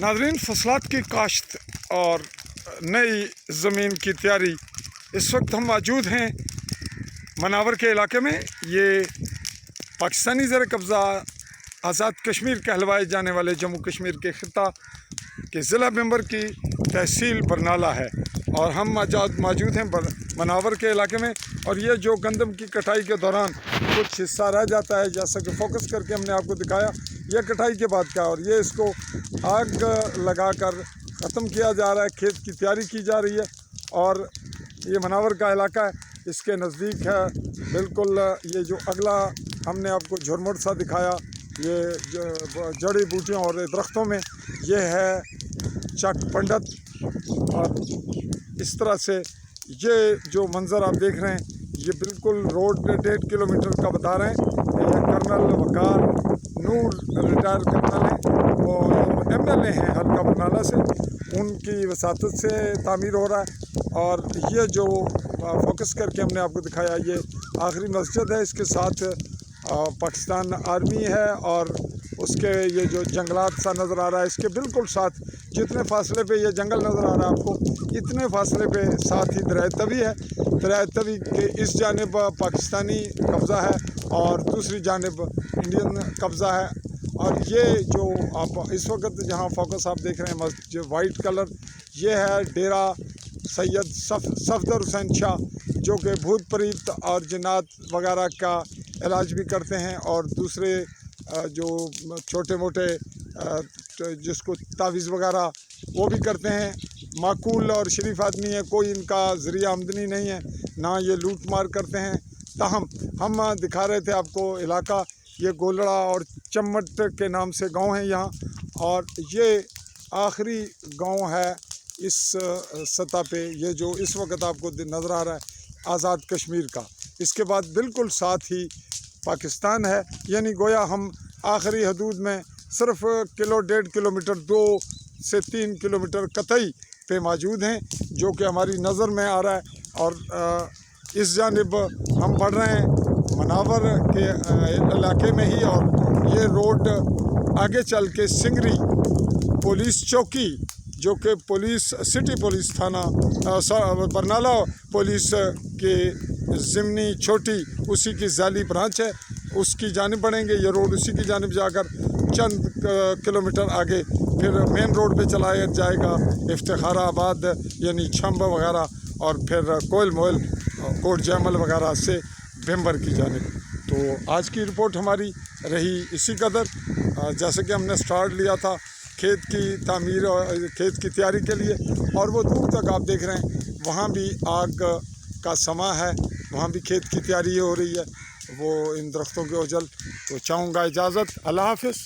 नाज़रीन, फसलात की काश्त और नई ज़मीन की तैयारी। इस वक्त हम मौजूद हैं मनावर के इलाके में। ये पाकिस्तानी ज़र कब्ज़ा आज़ाद कश्मीर कहलवाए जाने वाले जम्मू कश्मीर के ख़िता के ज़िला मेंबर की तहसील बरनाला है और हम मौजूद हैं मनावर के इलाके में। और ये जो गंदम की कटाई के दौरान कुछ हिस्सा रह जाता है, जैसा कि फोकस करके हमने आपको दिखाया, यह कटाई के बाद का, और ये इसको आग लगाकर ख़त्म किया जा रहा है। खेत की तैयारी की जा रही है और ये मनावर का इलाका है, इसके नज़दीक है बिल्कुल। ये जो अगला हमने आपको झुरमुट सा दिखाया, ये जड़ी बूटियों और दरख्तों में, ये है चक पंडित। और इस तरह से ये जो मंज़र आप देख रहे हैं, ये बिल्कुल रोड 1.5 किलोमीटर का बता रहे हैं। ये कर्नल वकार नूर रिटायर कर्नल हैं, वो MLA हैं हल्का बरनाला से, उनकी वसातत से तामीर हो रहा है। और ये जो फोकस करके हमने आपको दिखाया, ये आखिरी मस्जिद है, इसके साथ पाकिस्तान आर्मी है और उसके ये जो जंगलात सा नज़र आ रहा है, इसके बिल्कुल साथ जितने फासले पे ये जंगल नज़र आ रहा है आपको, इतने फासले पे साथ ही दरिया तवी है। दरिया तवी के इस जानिब पाकिस्तानी कब्ज़ा है और दूसरी जानिब इंडियन कब्ज़ा है। और ये जो आप इस वक्त जहाँ फोकस आप देख रहे हैं, जो वाइट कलर, ये है डेरा सैयद सफदर हुसैन शाह, जो कि भूत प्रेत और जिन्नात वगैरह का इलाज भी करते हैं और दूसरे जो छोटे मोटे जिसको तावीज़ वगैरह वो भी करते हैं। माकूल और शरीफ आदमी है, कोई इनका ज़रिया आमदनी नहीं है, ना ये लूट मार करते हैं। ताहम हम दिखा रहे थे आपको इलाका, ये गोलड़ा और चम्मट के नाम से गांव है यहाँ, और ये आखिरी गांव है इस सतह पे, ये जो इस वक्त आपको नज़र आ रहा है आज़ाद कश्मीर का। इसके बाद बिल्कुल साथ ही पाकिस्तान है, यानी गोया हम आखिरी हदूद में सिर्फ 1.5 किलोमीटर 2 से 3 किलोमीटर कतई पे मौजूद हैं, जो कि हमारी नज़र में आ रहा है। और इस जानिब हम बढ़ रहे हैं मनावर के इलाके में ही, और ये रोड आगे चल के सिंगरी पुलिस चौकी, जो कि पुलिस सिटी पुलिस थाना बरनाला पुलिस के ज़िमनी छोटी उसी की जाली ब्रांच है, उसकी जानिब बढ़ेंगे। ये रोड उसी की जानिब जाकर चंद किलोमीटर आगे फिर मेन रोड पे चलाया जाएगा इफ्तिखाराबाद यानी छंब वगैरह, और फिर कोयल मोयल कोट जैमल वगैरह से बेम्बर की जानिब। तो आज की रिपोर्ट हमारी रही इसी कदर। जैसे कि हमने स्टार्ट लिया था खेत की तामीर और खेत की तैयारी के लिए, और वो दूर तक आप देख रहे हैं, वहाँ भी आग का समा है, वहाँ भी खेत की तैयारी हो रही है, वो इन दरख्तों के ओझल। तो चाहूँगा इजाज़त, अल्लाह हाफ़िज़।